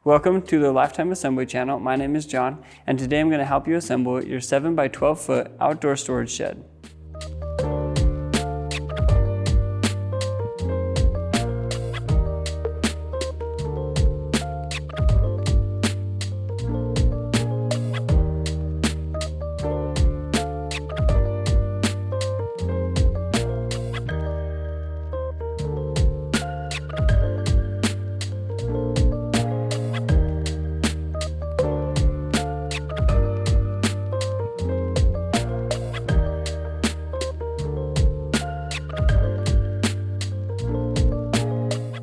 Welcome to the Lifetime Assembly channel. My name is John, and today I'm going to help you assemble your 7 by 12 foot outdoor storage shed.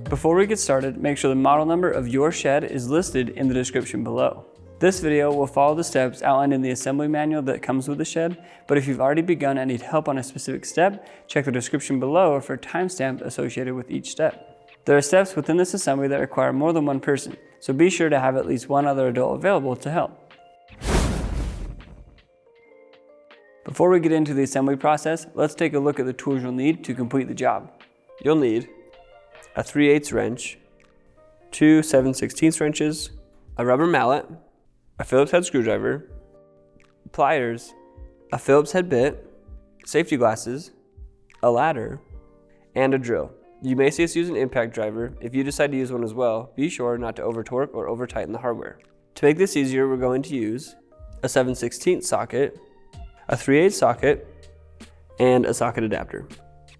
Before we get started, make sure the model number of your shed is listed in the description below. This video will follow the steps outlined in the assembly manual that comes with the shed, but if you've already begun and need help on a specific step, check the description below for a timestamp associated with each step. There are steps within this assembly that require more than one person, so be sure to have at least one other adult available to help. Before we get into the assembly process, let's take a look at the tools you'll need to complete the job. You'll need a 3/8 wrench, two 7/16 wrenches, a rubber mallet, a Phillips head screwdriver, pliers, a Phillips head bit, safety glasses, a ladder, and a drill. You may see us use an impact driver. If you decide to use one as well, be sure not to over torque or over tighten the hardware. To make this easier, we're going to use a 7/16 socket, a 3/8 socket, and a socket adapter.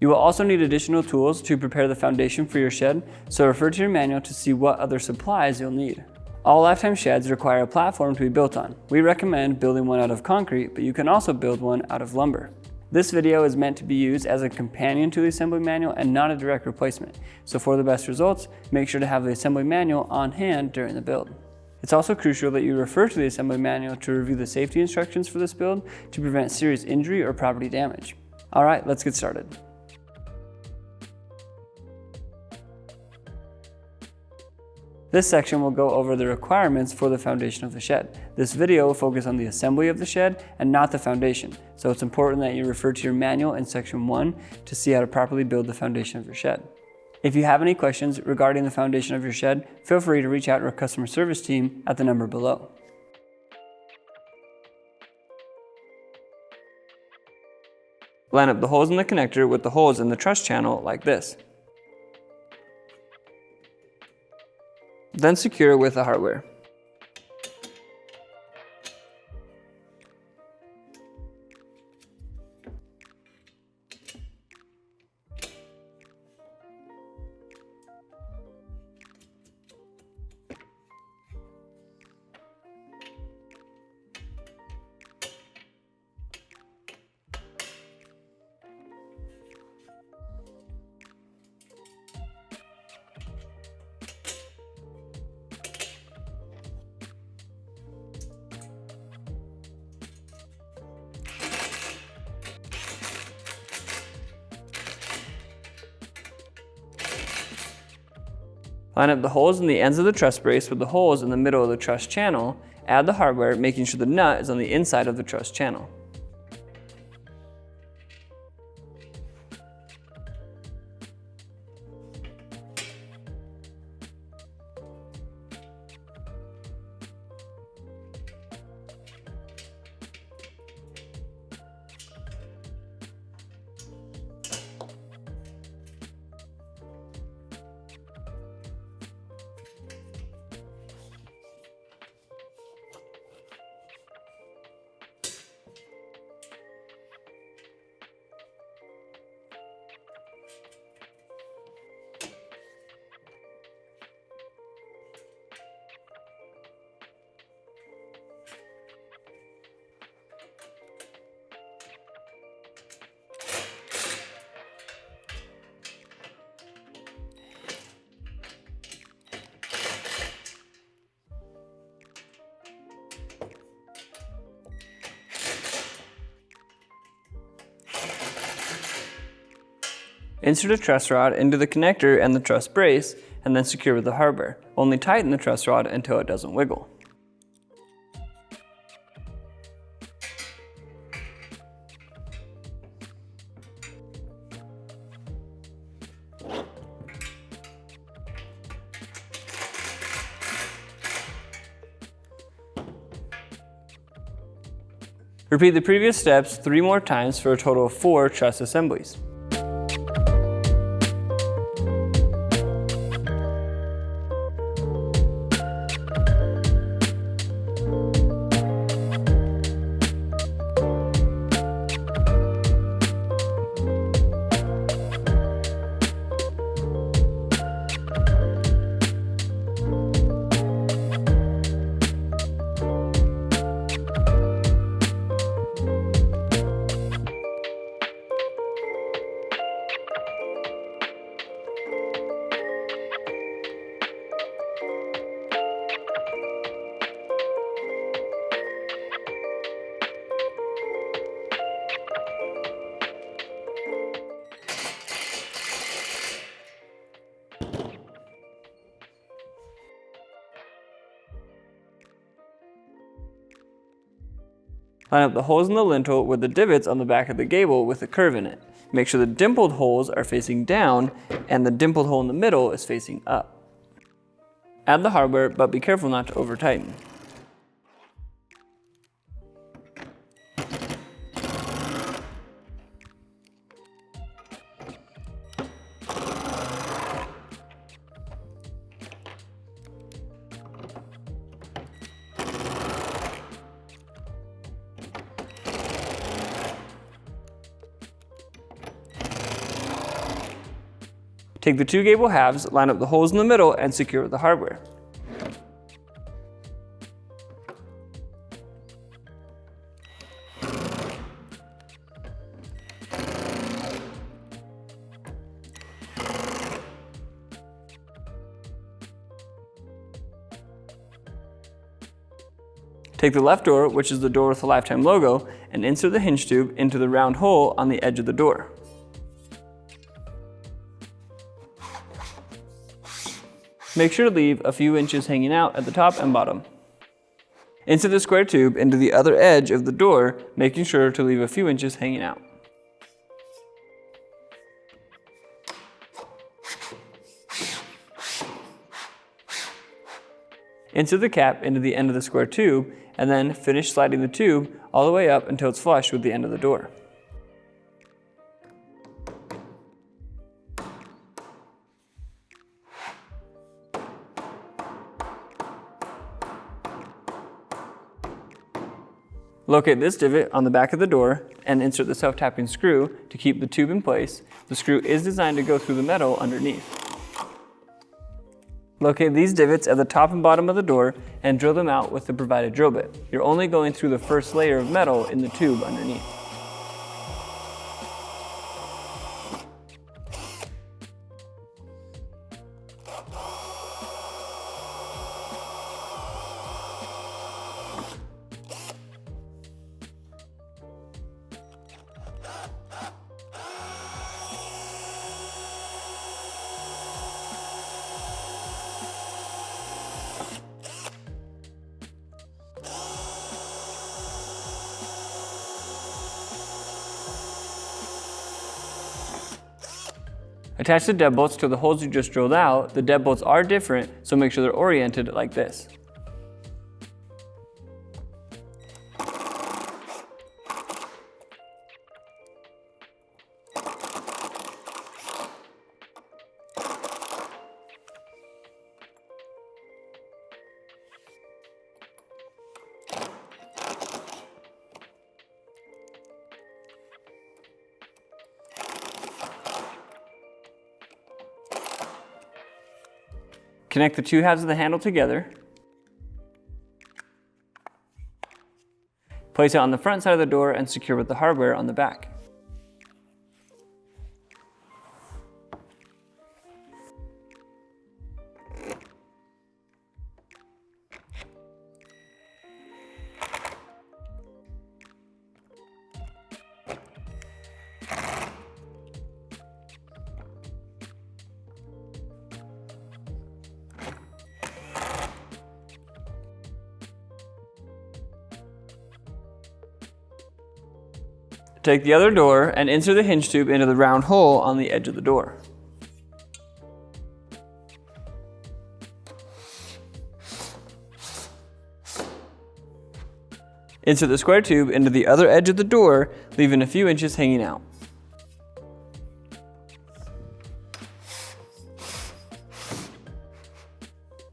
You will also need additional tools to prepare the foundation for your shed, so refer to your manual to see what other supplies you'll need. All Lifetime sheds require a platform to be built on. We recommend building one out of concrete, but you can also build one out of lumber. This video is meant to be used as a companion to the assembly manual and not a direct replacement, so for the best results, make sure to have the assembly manual on hand during the build. It's also crucial that you refer to the assembly manual to review the safety instructions for this build to prevent serious injury or property damage. All right, let's get started. This section will go over the requirements for the foundation of the shed. This video will focus on the assembly of the shed and not the foundation, so it's important that you refer to your manual in section 1 to see how to properly build the foundation of your shed. If you have any questions regarding the foundation of your shed, feel free to reach out to our customer service team at the number below. Line up the holes in the connector with the holes in the truss channel like this. Then secure with the hardware. Line up the holes in the ends of the truss brace with the holes in the middle of the truss channel. Add the hardware, making sure the nut is on the inside of the truss channel. Insert a truss rod into the connector and the truss brace, and then secure with the hardware. Only tighten the truss rod until it doesn't wiggle. Repeat the previous steps 3 more times for a total of 4 truss assemblies. Line up the holes in the lintel with the divots on the back of the gable with a curve in it. Make sure the dimpled holes are facing down and the dimpled hole in the middle is facing up. Add the hardware, but be careful not to over tighten. Take the 2 gable halves, line up the holes in the middle, and secure with the hardware. Take the left door, which is the door with the Lifetime logo, and insert the hinge tube into the round hole on the edge of the door. Make sure to leave a few inches hanging out at the top and bottom. Insert the square tube into the other edge of the door, making sure to leave a few inches hanging out. Insert the cap into the end of the square tube, and then finish sliding the tube all the way up until it's flush with the end of the door. Locate this divot on the back of the door and insert the self-tapping screw to keep the tube in place. The screw is designed to go through the metal underneath. Locate these divots at the top and bottom of the door and drill them out with the provided drill bit. You're only going through the first layer of metal in the tube underneath. Attach the deadbolts to the holes you just drilled out. The deadbolts are different, so make sure they're oriented like this. Connect the 2 halves of the handle together. Place it on the front side of the door and secure with the hardware on the back. Take the other door and insert the hinge tube into the round hole on the edge of the door. Insert the square tube into the other edge of the door, leaving a few inches hanging out.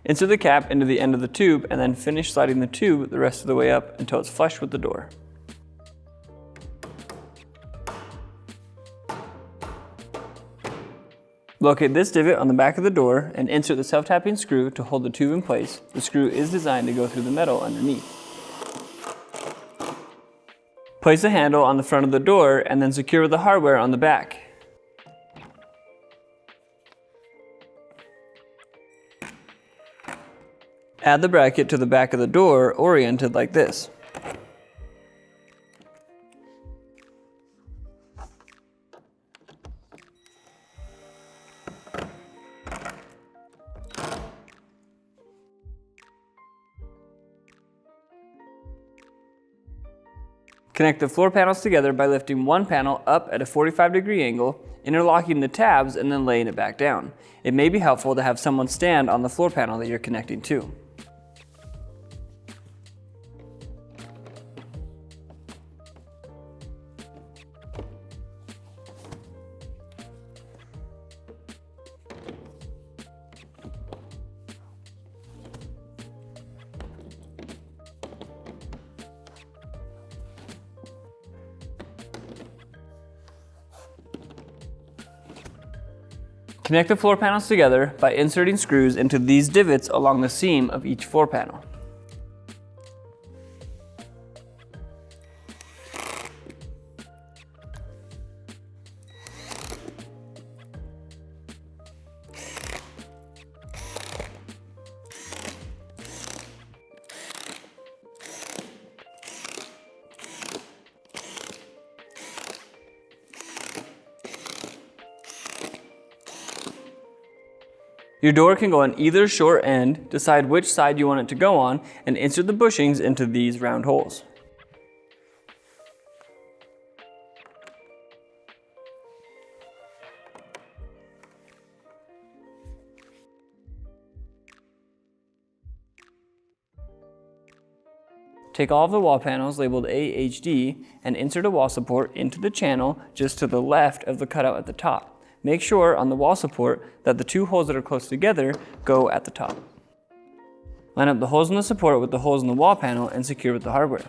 Insert the cap into the end of the tube and then finish sliding the tube the rest of the way up until it's flush with the door. Locate this divot on the back of the door and insert the self-tapping screw to hold the tube in place. The screw is designed to go through the metal underneath. Place the handle on the front of the door and then secure with the hardware on the back. Add the bracket to the back of the door, oriented like this. Connect the floor panels together by lifting one panel up at a 45-degree angle, interlocking the tabs, and then laying it back down. It may be helpful to have someone stand on the floor panel that you're connecting to. Connect the floor panels together by inserting screws into these divots along the seam of each floor panel. Your door can go on either short end, decide which side you want it to go on, and insert the bushings into these round holes. Take all of the wall panels labeled AHD and insert a wall support into the channel just to the left of the cutout at the top. Make sure on the wall support that the two holes that are close together go at the top. Line up the holes in the support with the holes in the wall panel and secure with the hardware.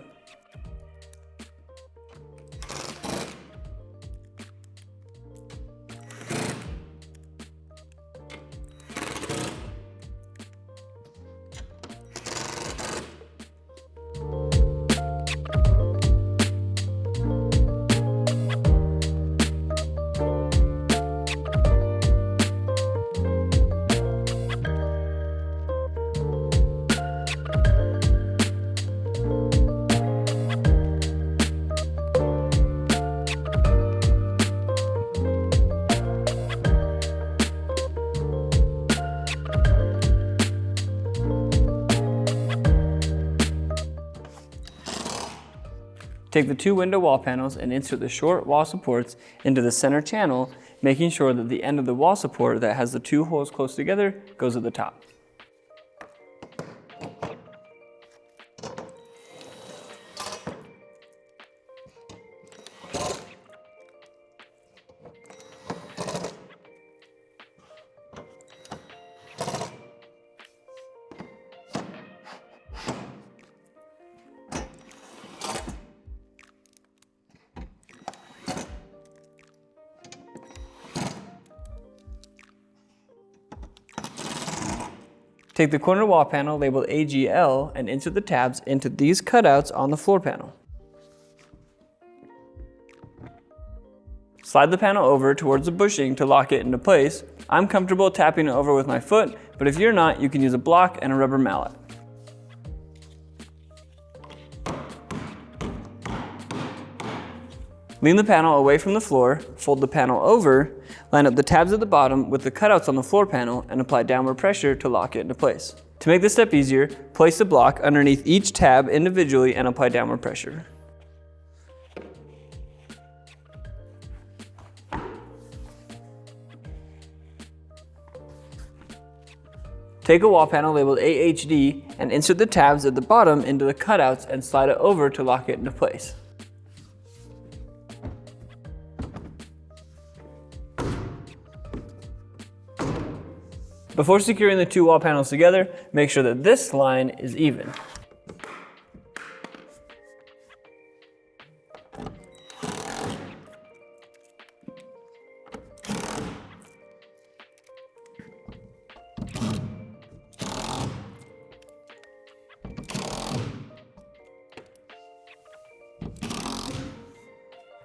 Take the two window wall panels and insert the short wall supports into the center channel, making sure that the end of the wall support that has the two holes close together goes at the top. Take the corner wall panel labeled AGL and insert the tabs into these cutouts on the floor panel. Slide the panel over towards the bushing to lock it into place. I'm comfortable tapping it over with my foot, but if you're not, you can use a block and a rubber mallet. Lean the panel away from the floor, fold the panel over, line up the tabs at the bottom with the cutouts on the floor panel, and apply downward pressure to lock it into place. To make this step easier, place the block underneath each tab individually and apply downward pressure. Take a wall panel labeled AHD and insert the tabs at the bottom into the cutouts and slide it over to lock it into place. Before securing the two wall panels together, make sure that this line is even.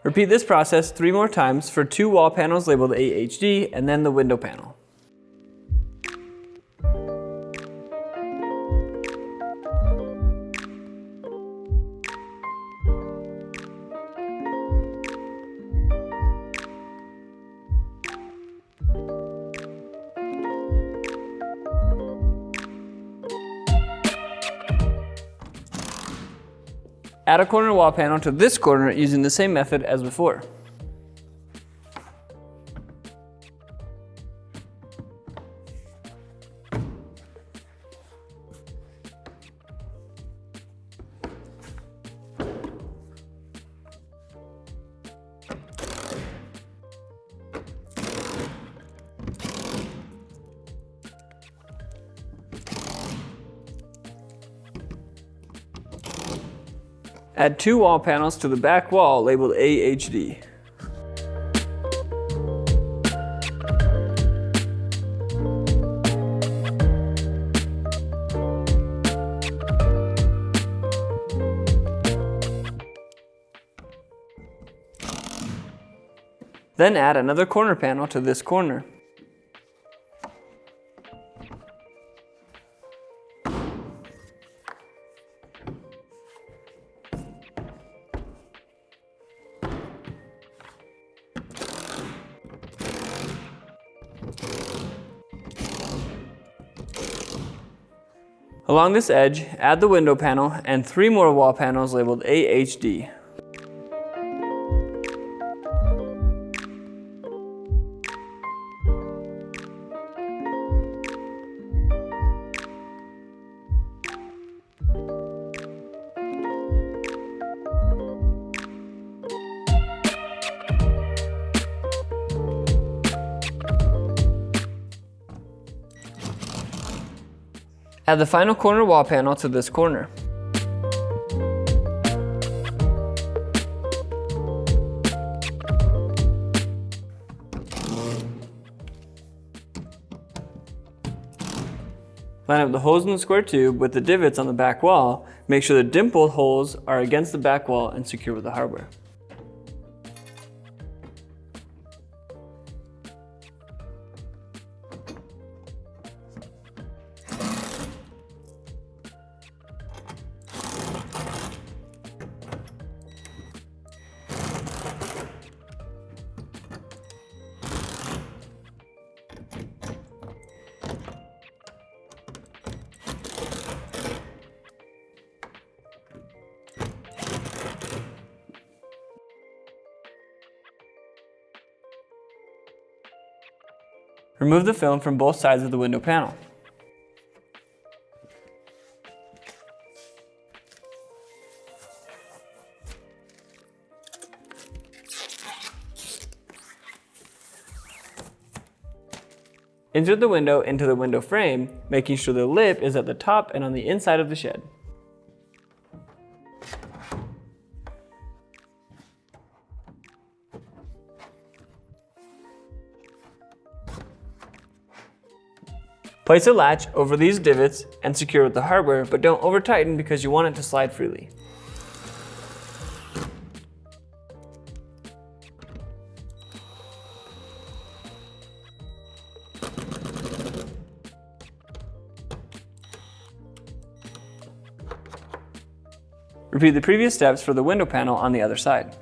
Repeat this process 3 more times for 2 wall panels labeled AHD and then the window panel. Add a corner wall panel to this corner using the same method as before. Add 2 wall panels to the back wall labeled AHD. Then add another corner panel to this corner. Along this edge, add the window panel and 3 more wall panels labeled AHD. Add the final corner wall panel to this corner. Line up the holes in the square tube with the divots on the back wall. Make sure the dimpled holes are against the back wall and secure with the hardware. Remove the film from both sides of the window panel. Insert the window into the window frame, making sure the lip is at the top and on the inside of the shed. Place a latch over these divots and secure with the hardware, but don't over tighten because you want it to slide freely. Repeat the previous steps for the window panel on the other side.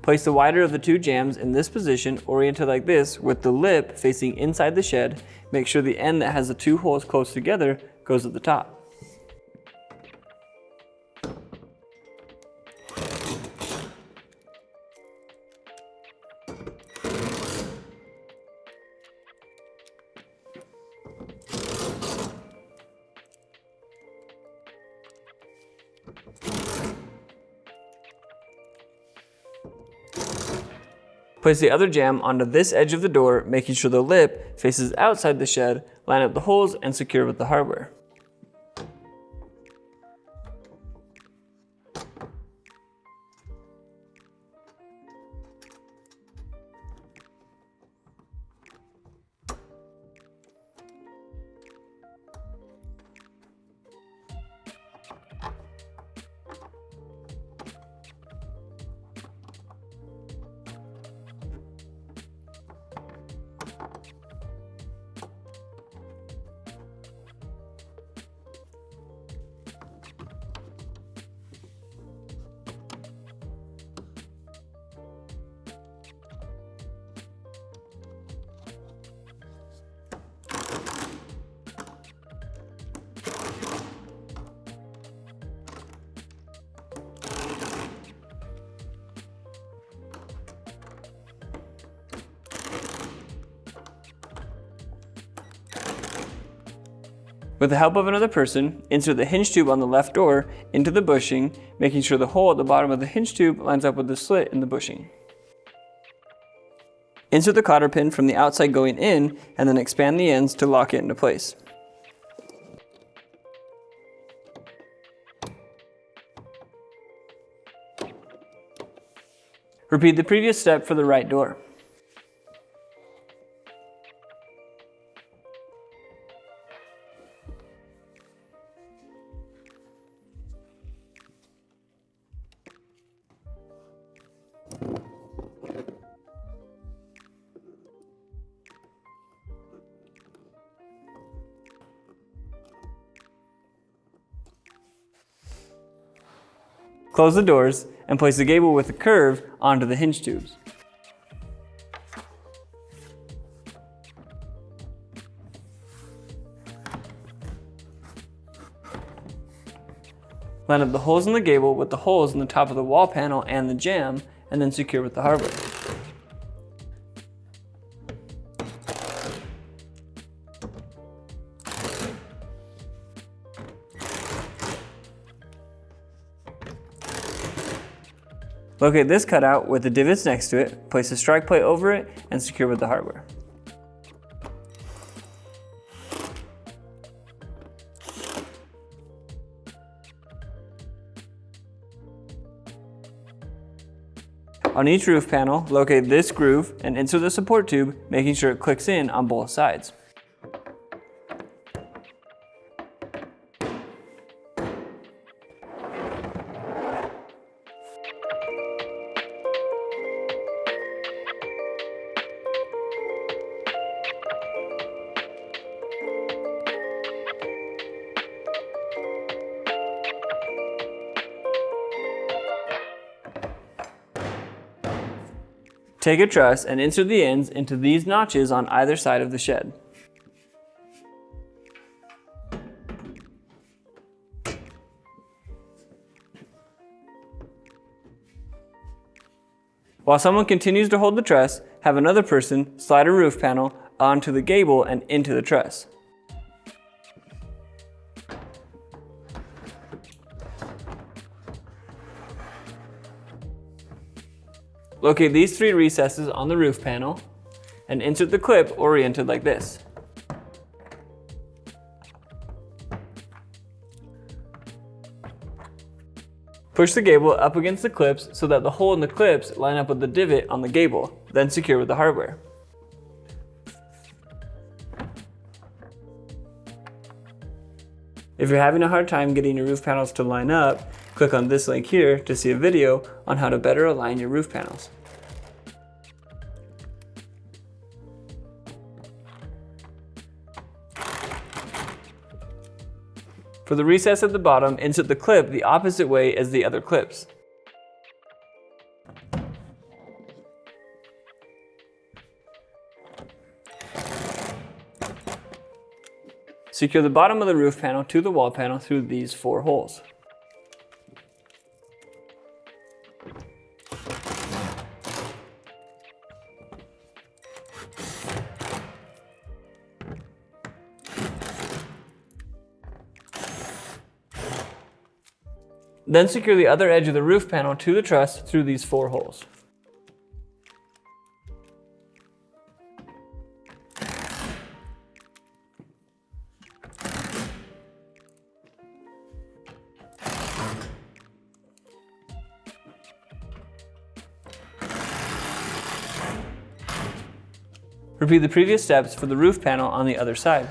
Place the wider of the two jambs in this position, oriented like this, with the lip facing inside the shed. Make sure the end that has the two holes close together goes at the top. Place the other jamb onto this edge of the door, making sure the lip faces outside the shed. Line up the holes and secure with the hardware. With the help of another person, insert the hinge tube on the left door into the bushing, making sure the hole at the bottom of the hinge tube lines up with the slit in the bushing. Insert the cotter pin from the outside going in, and then expand the ends to lock it into place. Repeat the previous step for the right door. Close the doors and place the gable with a curve onto the hinge tubes. Line up the holes in the gable with the holes in the top of the wall panel and the jamb, and then secure with the hardware. Locate this cutout with the divots next to it, place a strike plate over it, and secure with the hardware. On each roof panel, locate this groove and insert the support tube, making sure it clicks in on both sides. Take a truss and insert the ends into these notches on either side of the shed. While someone continues to hold the truss, have another person slide a roof panel onto the gable and into the truss. Locate these three recesses on the roof panel and insert the clip oriented like this. Push the gable up against the clips so that the hole in the clips line up with the divot on the gable, then secure with the hardware. If you're having a hard time getting your roof panels to line up, click on this link here to see a video on how to better align your roof panels. For the recess at the bottom, insert the clip the opposite way as the other clips. Secure the bottom of the roof panel to the wall panel through these 4 holes. Then secure the other edge of the roof panel to the truss through these 4 holes. Repeat the previous steps for the roof panel on the other side.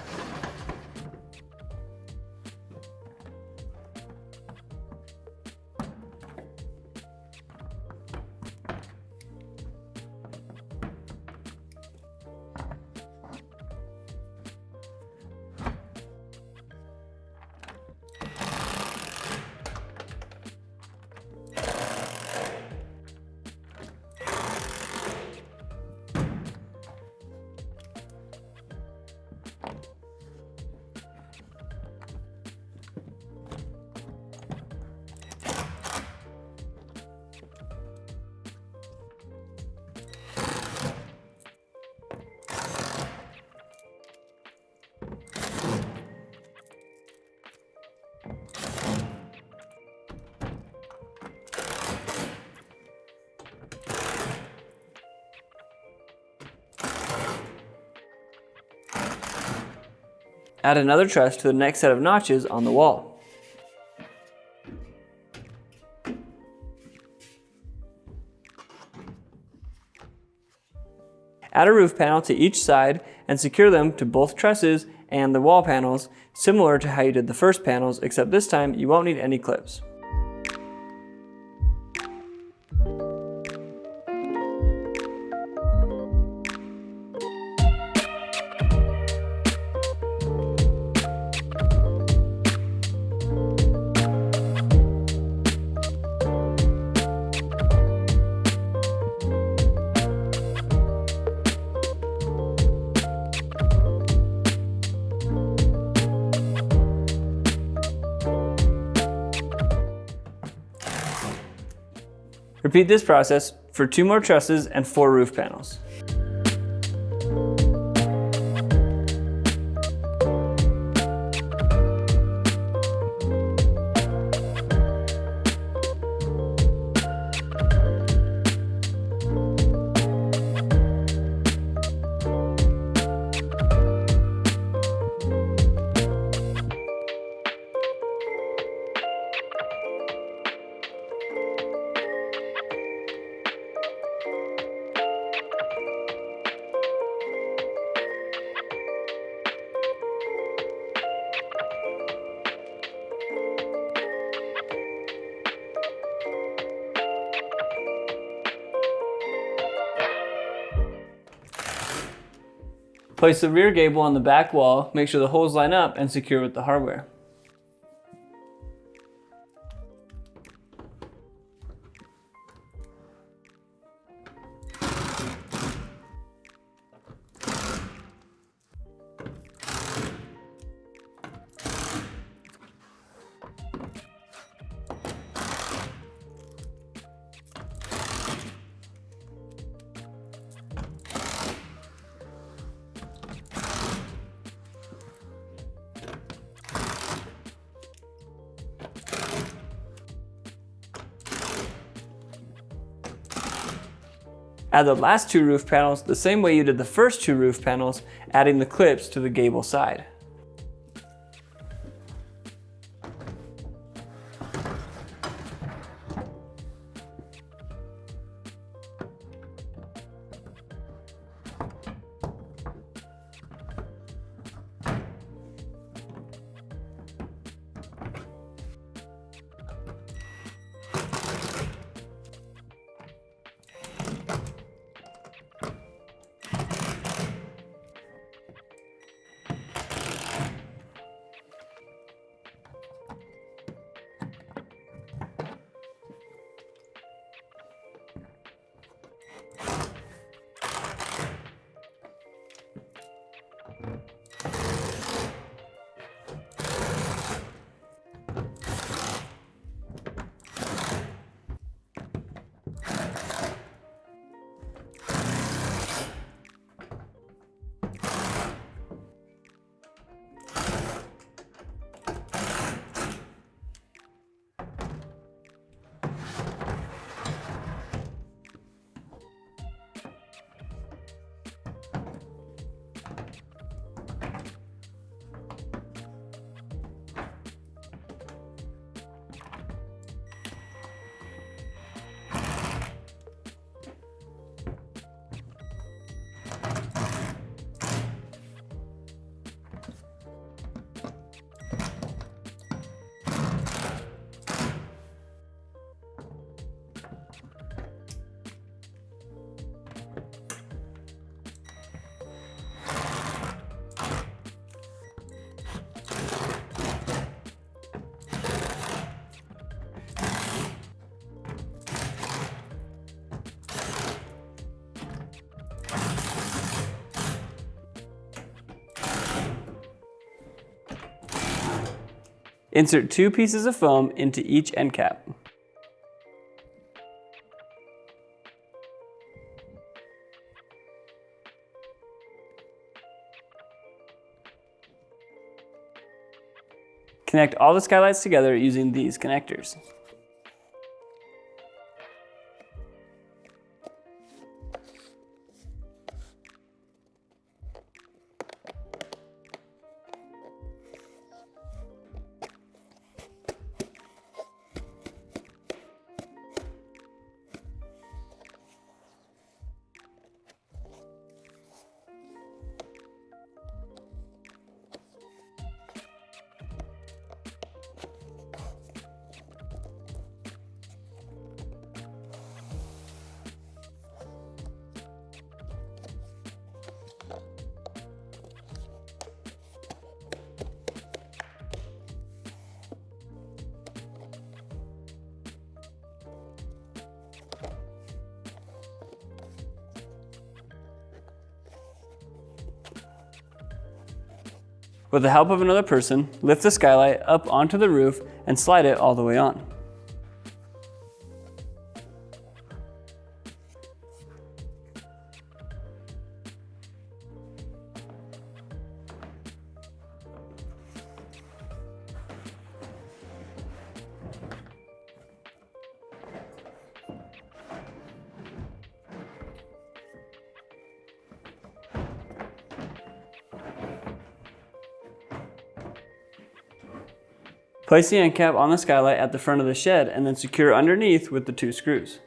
Add another truss to the next set of notches on the wall. Add a roof panel to each side and secure them to both trusses and the wall panels, similar to how you did the first panels, except this time you won't need any clips. Repeat this process for 2 more trusses and 4 roof panels. Place the rear gable on the back wall, make sure the holes line up, and secure with the hardware. Add the last 2 roof panels the same way you did the first 2 roof panels, adding the clips to the gable side. Insert 2 pieces of foam into each end cap. Connect all the skylights together using these connectors. With the help of another person, lift the skylight up onto the roof and slide it all the way on. Place the end cap on the skylight at the front of the shed and then secure underneath with the 2 screws.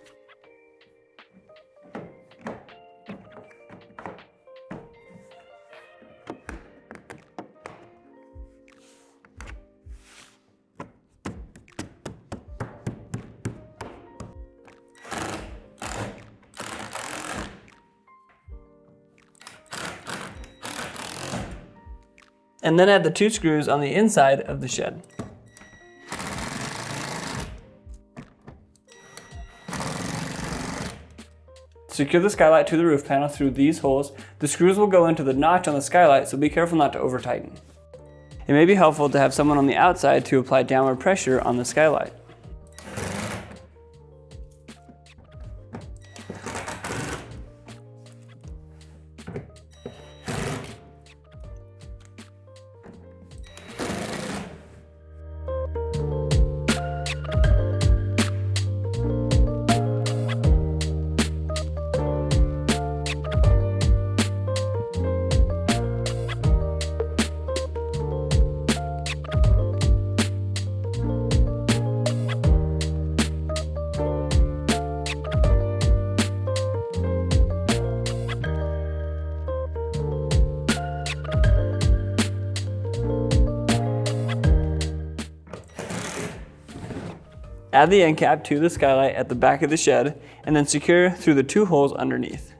And then add the 2 screws on the inside of the shed. Secure the skylight to the roof panel through these holes. The screws will go into the notch on the skylight, so be careful not to over tighten. It may be helpful to have someone on the outside to apply downward pressure on the skylight. Add the end cap to the skylight at the back of the shed and then secure through the 2 holes underneath.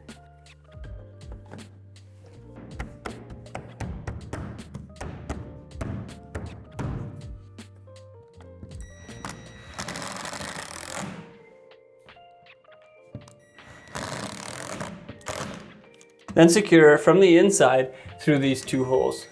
Then secure from the inside through these 2 holes.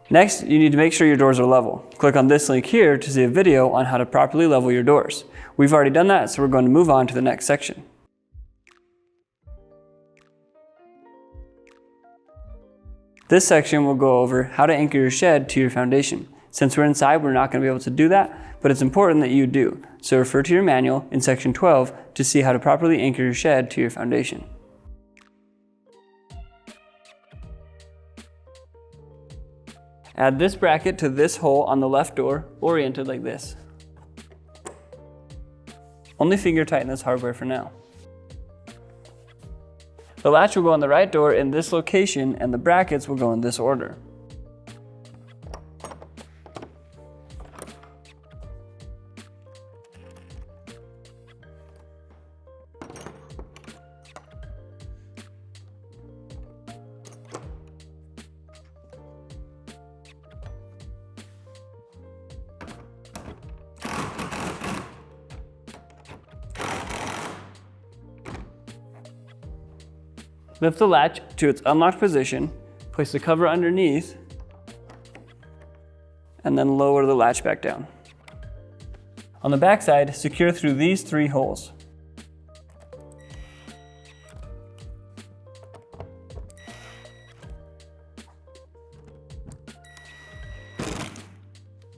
Next, you need to make sure your doors are level. Click on this link here to see a video on how to properly level your doors. We've already done that, so we're going to move on to the next section. This section will go over how to anchor your shed to your foundation. Since we're inside, we're not going to be able to do that, but it's important that you do. So refer to your manual in section 12 to see how to properly anchor your shed to your foundation. Add this bracket to this hole on the left door, oriented like this. Only finger tighten this hardware for now. The latch will go on the right door in this location and the brackets will go in this order. Lift the latch to its unlocked position, place the cover underneath, and then lower the latch back down. On the back side, secure through these 3 holes.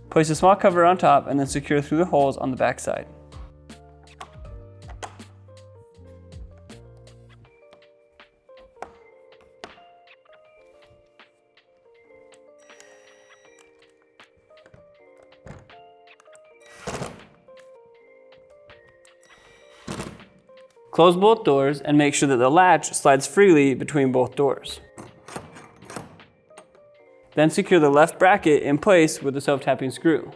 Place a small cover on top and then secure through the holes on the back side. Close both doors and make sure that the latch slides freely between both doors. Then secure the left bracket in place with the self-tapping screw.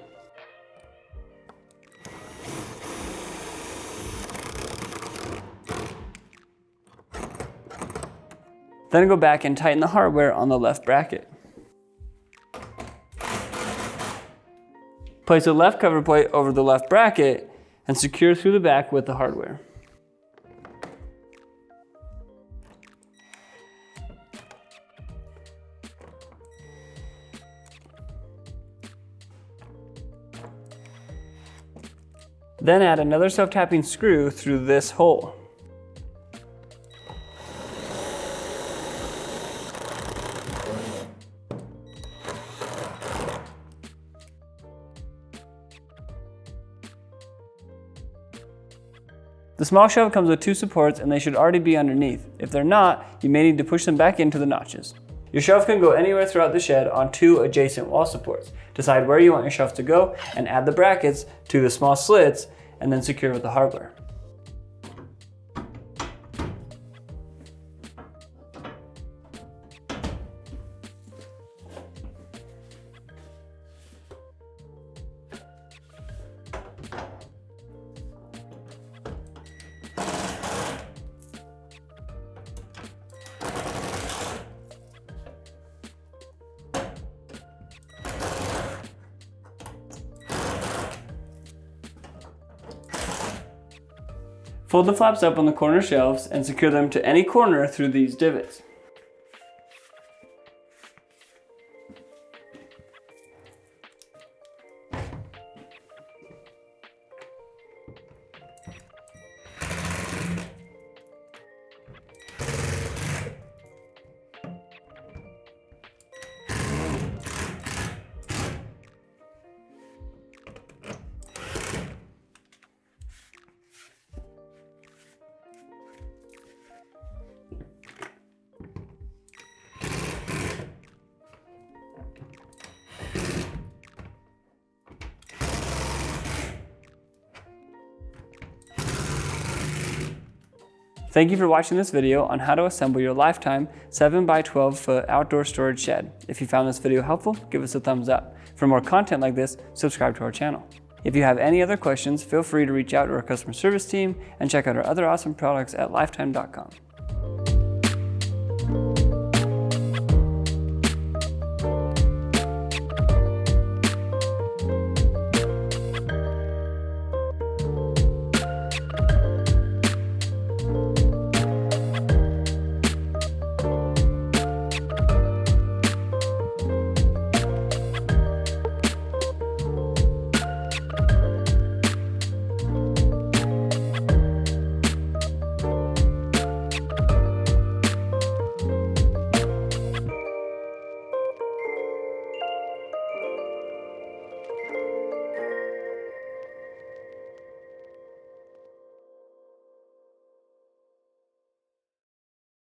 Then go back and tighten the hardware on the left bracket. Place the left cover plate over the left bracket and secure through the back with the hardware. Then add another self-tapping screw through this hole. The small shelf comes with 2 supports and they should already be underneath. If they're not, you may need to push them back into the notches. Your shelf can go anywhere throughout the shed on 2 adjacent wall supports. Decide where you want your shelf to go and add the brackets to the small slits and then secure with the hardware. Fold the flaps up on the corner shelves and secure them to any corner through these divots. Thank you for watching this video on how to assemble your Lifetime 7x12 foot outdoor storage shed. If you found this video helpful, give us a thumbs up. For more content like this, subscribe to our channel. If you have any other questions, feel free to reach out to our customer service team and check out our other awesome products at lifetime.com.